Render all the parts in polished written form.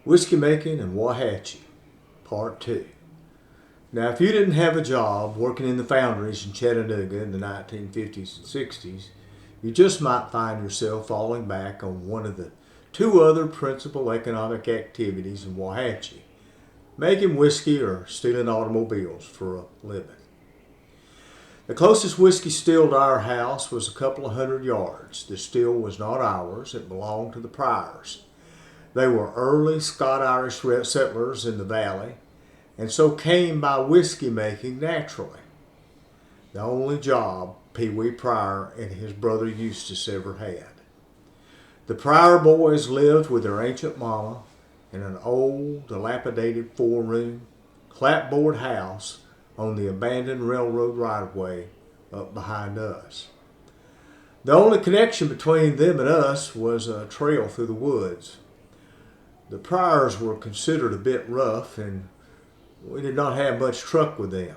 Whiskey Making in Wauhatchie, Part 2. Now, if you didn't have a job working in the foundries in Chattanooga in the 1950s and 60s, you just might find yourself falling back on one of the two other principal economic activities in Wauhatchie, making whiskey or stealing automobiles for a living. The closest whiskey still to our house was a couple of 100 yards. The still was not ours, it belonged to the Pryors. They were early Scot-Irish settlers in the valley, and so came by whiskey making naturally. The only job Pee Wee Pryor and his brother Eustace ever had. The Pryor boys lived with their ancient mama in an old, dilapidated four-room, clapboard house on the abandoned railroad right-of-way up behind us. The only connection between them and us was a trail through the woods. The Pryors were considered a bit rough, and we did not have much truck with them.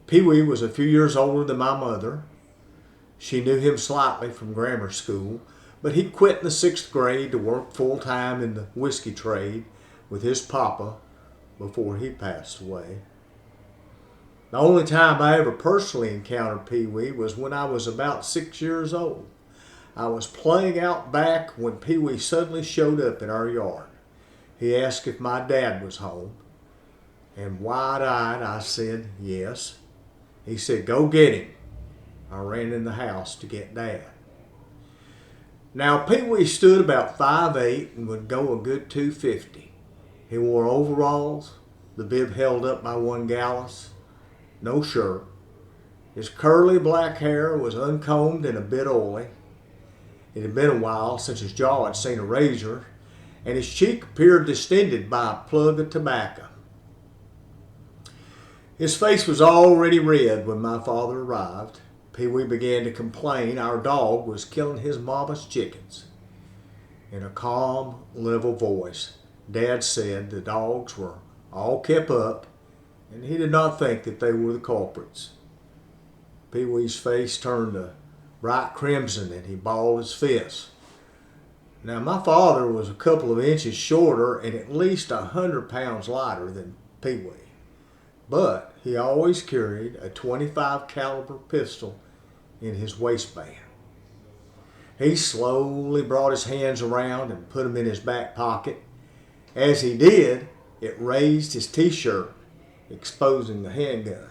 Pee Wee was a few years older than my mother. She knew him slightly from grammar school, but he quit in the 6th grade to work full-time in the whiskey trade with his papa before he passed away. The only time I ever personally encountered Pee Wee was when I was about 6 years old. I was playing out back when Pee Wee suddenly showed up in our yard. He asked if my dad was home, and wide-eyed I said yes. He said, "Go get him." I ran in the house to get Dad. Now, Pee Wee stood about 5'8" and would go a good 250. He wore overalls, the bib held up by one gallus, no shirt. His curly black hair was uncombed and a bit oily. It had been a while since his jaw had seen a razor, and his cheek appeared distended by a plug of tobacco. His face was already red when my father arrived. Pee Wee began to complain our dog was killing his mama's chickens. In a calm, level voice, Dad said the dogs were all kept up, and he did not think that they were the culprits. Pee Wee's face turned a bright crimson, and he balled his fist. Now, my father was a couple of inches shorter and at least 100 pounds lighter than Pee Wee, but he always carried a .25 caliber pistol in his waistband. He slowly brought his hands around and put them in his back pocket. As he did, it raised his t-shirt, exposing the handgun.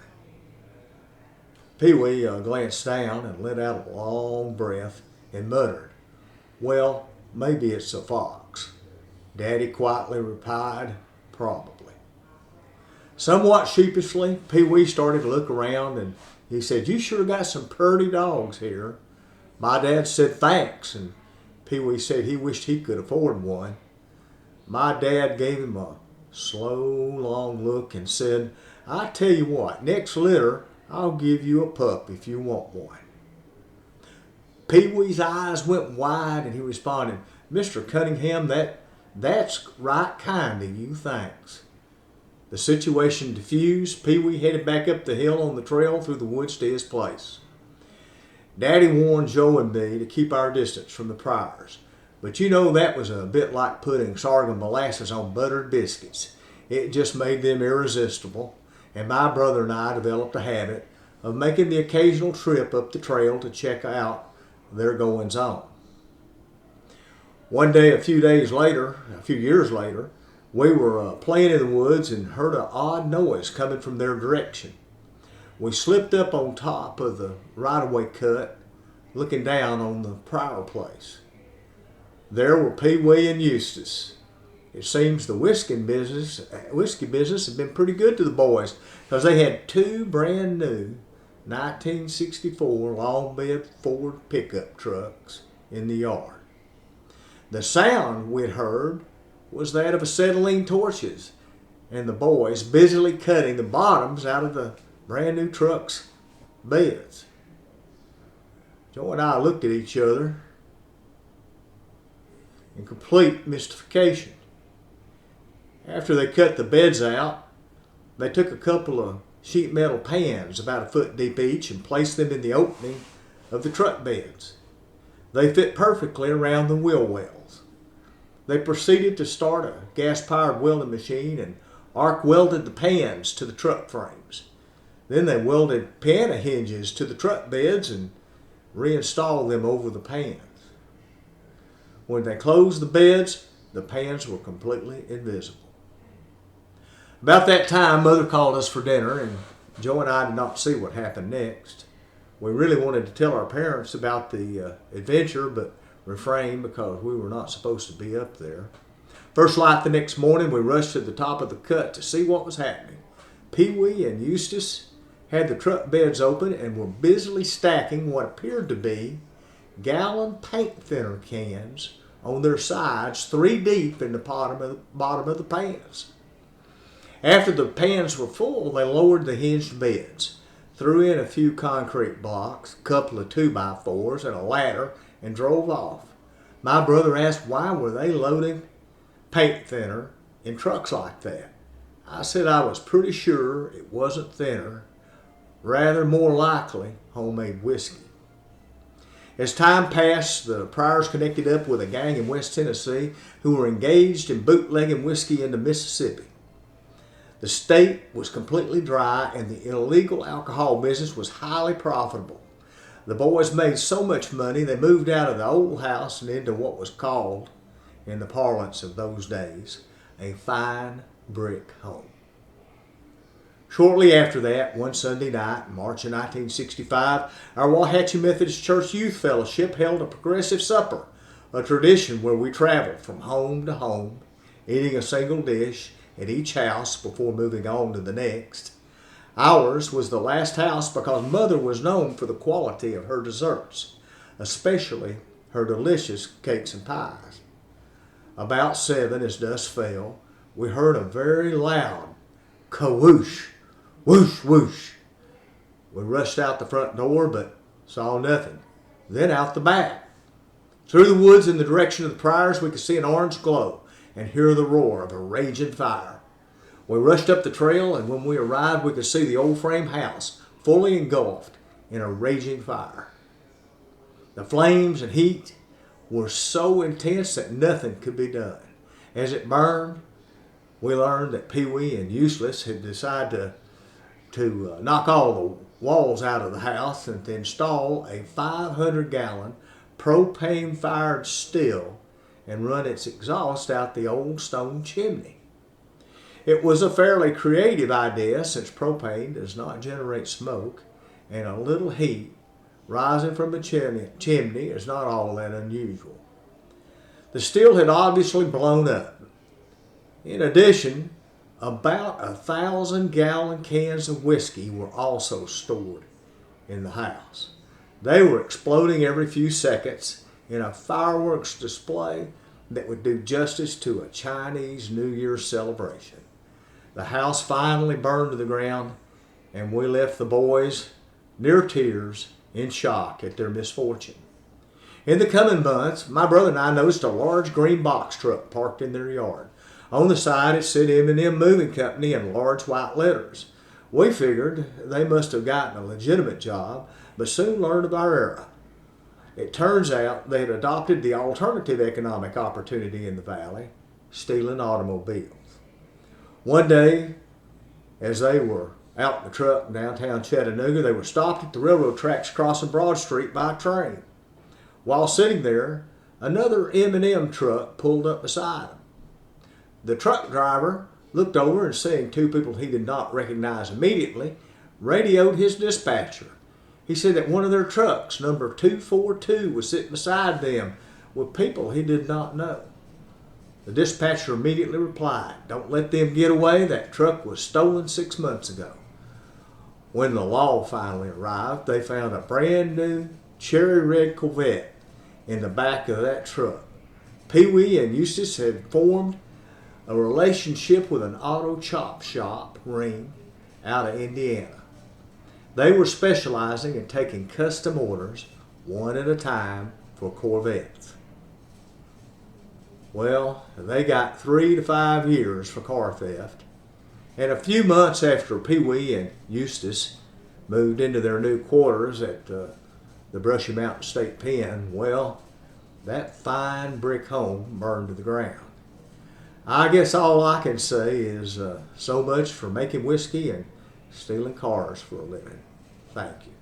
Pee Wee glanced down and let out a long breath and muttered, "Well, maybe it's a fox." Daddy quietly replied, "Probably." Somewhat sheepishly, Pee Wee started to look around, and he said, "You sure got some purty dogs here." My dad said thanks, and Pee Wee said he wished he could afford one. My dad gave him a slow, long look and said, "I tell you what, next litter I'll give you a pup if you want one." Pee Wee's eyes went wide and he responded, "Mr. Cunningham, that's right kind of you, thanks." The situation diffused. Pee Wee headed back up the hill on the trail through the woods to his place. Daddy warned Joe and me to keep our distance from the Pryors, but you know that was a bit like putting sorghum molasses on buttered biscuits. It just made them irresistible, and my brother and I developed a habit of making the occasional trip up the trail to check out their goings-on. One day, a few years later, we were playing in the woods and heard an odd noise coming from their direction. We slipped up on top of the right-of-way cut, looking down on the Pryor place. There were Pee Wee and Eustace. It seems the whiskey business had been pretty good to the boys, because they had two brand new 1964 long bed Ford pickup trucks in the yard. The sound we'd heard was that of acetylene torches, and the boys busily cutting the bottoms out of the brand new truck's beds. Joe and I looked at each other in complete mystification. After they cut the beds out, they took a couple of sheet metal pans about a foot deep each and placed them in the opening of the truck beds. They fit perfectly around the wheel wells. They proceeded to start a gas-powered welding machine and arc welded the pans to the truck frames. Then they welded piano hinges to the truck beds and reinstalled them over the pans. When they closed the beds, the pans were completely invisible. About that time, Mother called us for dinner, and Joe and I did not see what happened next. We really wanted to tell our parents about the adventure, but refrained because we were not supposed to be up there. First light the next morning, we rushed to the top of the cut to see what was happening. Pee-wee and Eustace had the truck beds open and were busily stacking what appeared to be gallon paint thinner cans on their sides, 3 deep in the bottom of the pans. After the pans were full, they lowered the hinged beds, threw in a few concrete blocks, a couple of 2x4s, and a ladder, and drove off. My brother asked why were they loading paint thinner in trucks like that. I said I was pretty sure it wasn't thinner, rather more likely homemade whiskey. As time passed, the Pryors connected up with a gang in West Tennessee who were engaged in bootlegging whiskey into Mississippi. The state was completely dry and the illegal alcohol business was highly profitable. The boys made so much money they moved out of the old house and into what was called, in the parlance of those days, a fine brick home. Shortly after that, one Sunday night in March of 1965, our Wauhatchie Methodist Church Youth Fellowship held a progressive supper, a tradition where we traveled from home to home, eating a single dish at each house before moving on to the next. Ours was the last house because Mother was known for the quality of her desserts, especially her delicious cakes and pies. About 7, as dusk fell, we heard a very loud ka-whoosh, whoosh, whoosh. We rushed out the front door but saw nothing. Then out the back. Through the woods in the direction of the Pryors, we could see an orange glow and hear the roar of a raging fire. We rushed up the trail, and when we arrived, we could see the old frame house fully engulfed in a raging fire. The flames and heat were so intense that nothing could be done. As it burned, we learned that Pee-wee and Eustace had decided to knock all the walls out of the house and to install a 500-gallon propane-fired still and run its exhaust out the old stone chimney. It was a fairly creative idea since propane does not generate smoke, and a little heat rising from a chimney is not all that unusual. The still had obviously blown up. In addition, about 1,000-gallon cans of whiskey were also stored in the house. They were exploding every few seconds in a fireworks display that would do justice to a Chinese New Year celebration. The house finally burned to the ground, and we left the boys near tears in shock at their misfortune. In the coming months, my brother and I noticed a large green box truck parked in their yard. On the side, it said M&M Moving Company in large white letters. We figured they must have gotten a legitimate job, but soon learned of our error. It turns out they had adopted the alternative economic opportunity in the valley, stealing automobiles. One day, as they were out in the truck in downtown Chattanooga, they were stopped at the railroad tracks crossing Broad Street by a train. While sitting there, another M&M truck pulled up beside them. The truck driver looked over and seeing 2 people he did not recognize immediately, radioed his dispatcher. He said that one of their trucks, number 242, was sitting beside them with people he did not know. The dispatcher immediately replied, "Don't let them get away. That truck was stolen 6 months ago." When the law finally arrived, they found a brand new cherry red Corvette in the back of that truck. Pee-wee and Eustace had formed a relationship with an auto chop shop ring out of Indiana. They were specializing in taking custom orders, one at a time, for Corvettes. Well, they got 3 to 5 years for car theft. And a few months after Pee-wee and Eustace moved into their new quarters at the Brushy Mountain State Pen, well, that fine brick home burned to the ground. I guess all I can say is so much for making whiskey and stealing cars for a living. Thank you.